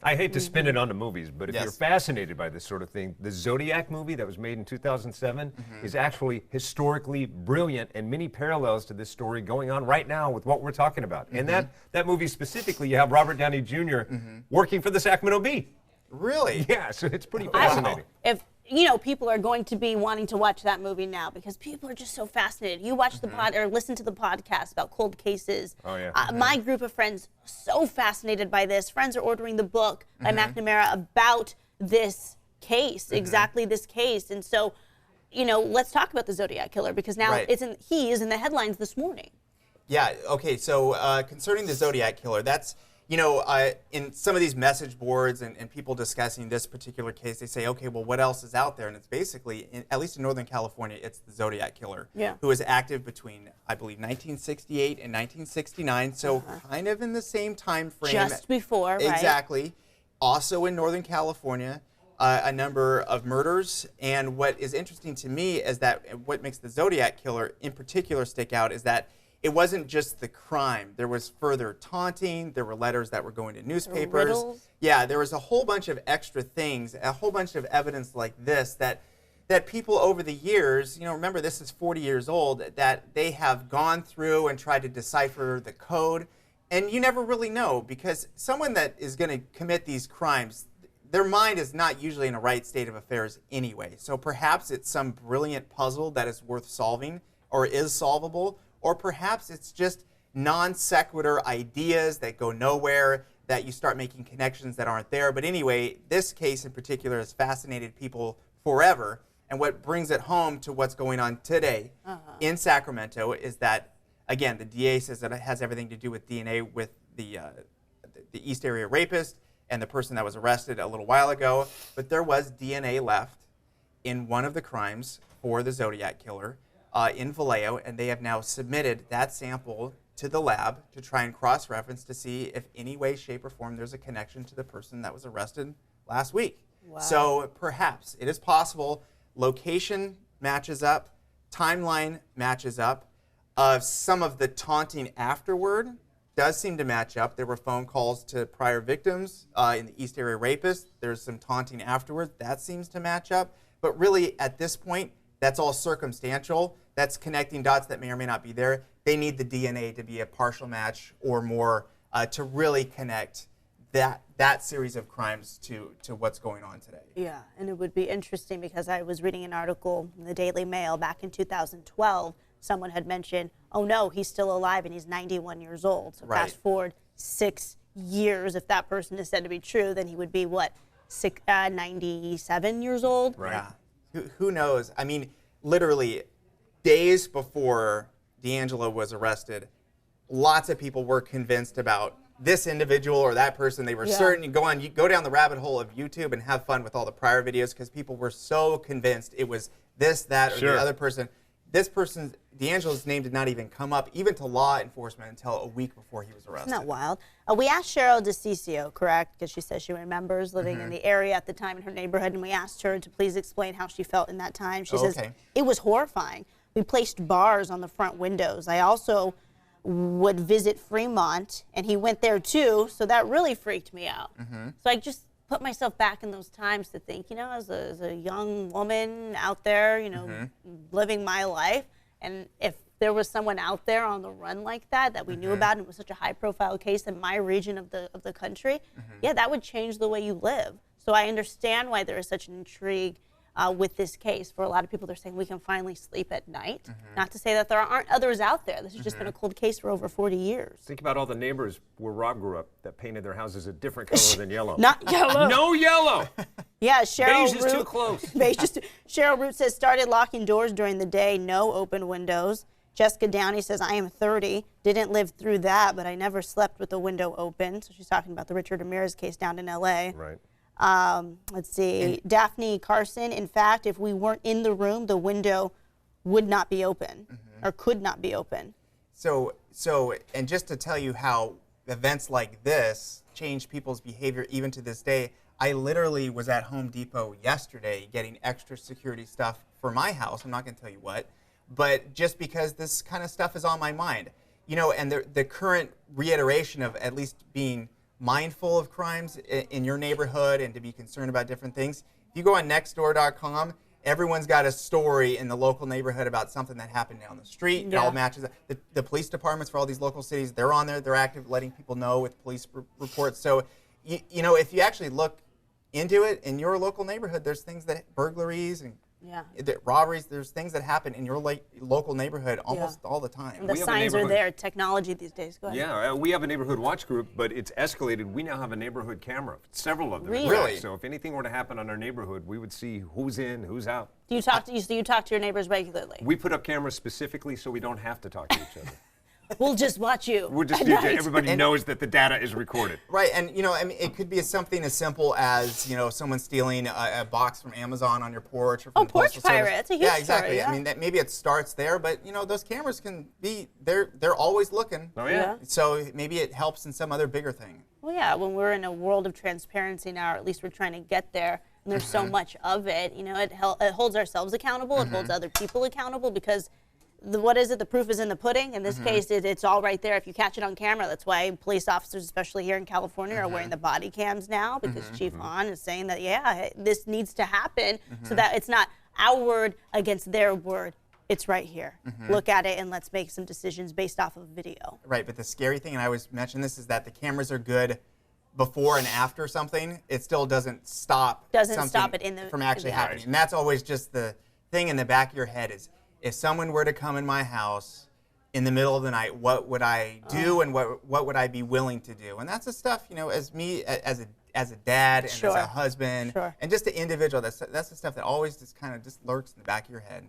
I hate to spin it onto movies, but if Yes. you're fascinated by this sort of thing, the Zodiac movie that was made in 2007 is actually historically brilliant and many parallels to this story going on right now with what we're talking about. And that movie specifically, you have Robert Downey Jr. Working for the Sacramento Bee. Really? Yeah, so it's pretty fascinating. If people are going to be wanting to watch that movie now because people are just so fascinated. You watch the pod or listen to the podcast about cold cases. Oh, yeah. My group of friends so fascinated by this. Friends are ordering the book by McNamara about this case, exactly this case. And so, let's talk about the Zodiac Killer because now he is in the headlines this morning. Yeah, okay, so concerning the Zodiac Killer, that's, in some of these message boards and people discussing this particular case, they say, okay, well, what else is out there? And it's basically, at least in Northern California, it's the Zodiac Killer, who was active between, I believe, 1968 and 1969, so kind of in the same time frame. Just before, right? Exactly. Also in Northern California, a number of murders. And what is interesting to me is that what makes the Zodiac Killer in particular stick out is that it wasn't just the crime. There was further taunting. There were letters that were going to newspapers. Riddles. Yeah, there was a whole bunch of extra things, a whole bunch of evidence like this that people over the years, remember this is 40 years old, that they have gone through and tried to decipher the code. And you never really know because someone that is going to commit these crimes, their mind is not usually in a right state of affairs anyway. So perhaps it's some brilliant puzzle that is worth solving or is solvable. Or perhaps it's just non sequitur ideas that go nowhere, that you start making connections that aren't there. But anyway, this case in particular has fascinated people forever. And what brings it home to what's going on today in Sacramento is that, again, the DA says that it has everything to do with DNA with the East Area rapist and the person that was arrested a little while ago. But there was DNA left in one of the crimes for the Zodiac Killer. In Vallejo, and they have now submitted that sample to the lab to try and cross-reference to see if any way, shape, or form there's a connection to the person that was arrested last week. Wow. So perhaps it is possible location matches up, timeline matches up, some of the taunting afterward does seem to match up. There were phone calls to prior victims in the East Area rapist. There's some taunting afterwards. That seems to match up. But really, at this point, that's all circumstantial. That's connecting dots that may or may not be there. They need the DNA to be a partial match or more to really connect that series of crimes to what's going on today. Yeah, and it would be interesting because I was reading an article in the Daily Mail back in 2012. Someone had mentioned, oh no, he's still alive and he's 91 years old. So fast forward 6 years, if that person is said to be true, then he would be, 97 years old? Right. Yeah. Who knows? I mean, literally, days before D'Angelo was arrested, lots of people were convinced about this individual or that person. They were certain. You go down the rabbit hole of YouTube and have fun with all the prior videos because people were so convinced it was this, that, or the other person. This person, D'Angelo's name did not even come up, even to law enforcement, until a week before he was arrested. Isn't that wild? We asked Cheryl DeCiccio, correct, because she says she remembers living in the area at the time in her neighborhood, and we asked her to please explain how she felt in that time. She says, it was horrifying. We placed bars on the front windows. I also would visit Fremont, and he went there too, so that really freaked me out. So I just put myself back in those times to think, as a young woman out there, living my life, and if there was someone out there on the run like that we knew about, and it was such a high-profile case in my region of the country, yeah, that would change the way you live. So I understand why there is such an intrigue with this case. For a lot of people, they're saying we can finally sleep at night. Not to say that there aren't others out there. This has just been a cold case for over 40 years. Think about all the neighbors where Rob grew up that painted their houses a different color than yellow. Not yellow. No yellow. Yeah, Cheryl Beige is too close. Beige is too. Cheryl Root says started locking doors during the day, no open windows. Jessica Downey says, I am 30, didn't live through that, but I never slept with the window open. So she's talking about the Richard Ramirez case down in L.A. Right. Let's see. Daphne Carson, in fact, if we weren't in the room, the window would not be open or could not be open. So, and just to tell you how events like this change people's behavior even to this day, I literally was at Home Depot yesterday getting extra security stuff for my house. I'm not going to tell you what, but just because this kind of stuff is on my mind, and the current reiteration of at least being mindful of crimes in your neighborhood and to be concerned about different things, if you go on nextdoor.com, everyone's got a story in the local neighborhood about something that happened down the street. Yeah. It all matches. The police departments for all these local cities, they're on there. They're active, letting people know with police reports. So, you know, if you actually look into it in your local neighborhood, there's things that burglaries and robberies, there's things that happen in your local neighborhood almost all the time. The signs are there, technology these days. Go ahead. Yeah, we have a neighborhood watch group, but it's escalated. We now have a neighborhood camera, several of them. Really? So if anything were to happen on our neighborhood, we would see who's in, who's out. Do you talk to your neighbors regularly? We put up cameras specifically so we don't have to talk to each other. We'll just watch you. We're just everybody knows that the data is recorded. Right, and you know, I mean, it could be something as simple as, you know, someone stealing a box from Amazon on your porch or from the porch Postal Service. pirate. That's a huge Yeah, exactly. story, yeah. I mean, maybe it starts there, but you know, those cameras can be they're always looking. Oh yeah. So maybe it helps in some other bigger thing. Well, yeah, when we're in a world of transparency now, or at least we're trying to get there, and there's so much of it, you know, it holds ourselves accountable, it holds other people accountable, because what is it? The proof is in the pudding. In this case, it's all right there if you catch it on camera. That's why police officers, especially here in California, are wearing the body cams now, because Chief Hahn is saying that, yeah, this needs to happen so that it's not our word against their word. It's right here. Look at it and let's make some decisions based off of video. Right, but the scary thing, and I always mention this, is that the cameras are good before and after something. It still doesn't stop it from actually happening. Right. And that's always just the thing in the back of your head is, if someone were to come in my house in the middle of the night, what would I do and what would I be willing to do? And that's the stuff, you know, as me, as a dad and as a husband and just an individual, that's the stuff that always just kind of just lurks in the back of your head.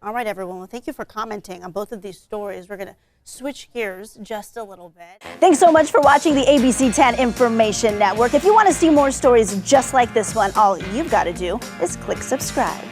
All right, everyone. Well, thank you for commenting on both of these stories. We're going to switch gears just a little bit. Thanks so much for watching the ABC 10 Information Network. If you want to see more stories just like this one, all you've got to do is click subscribe.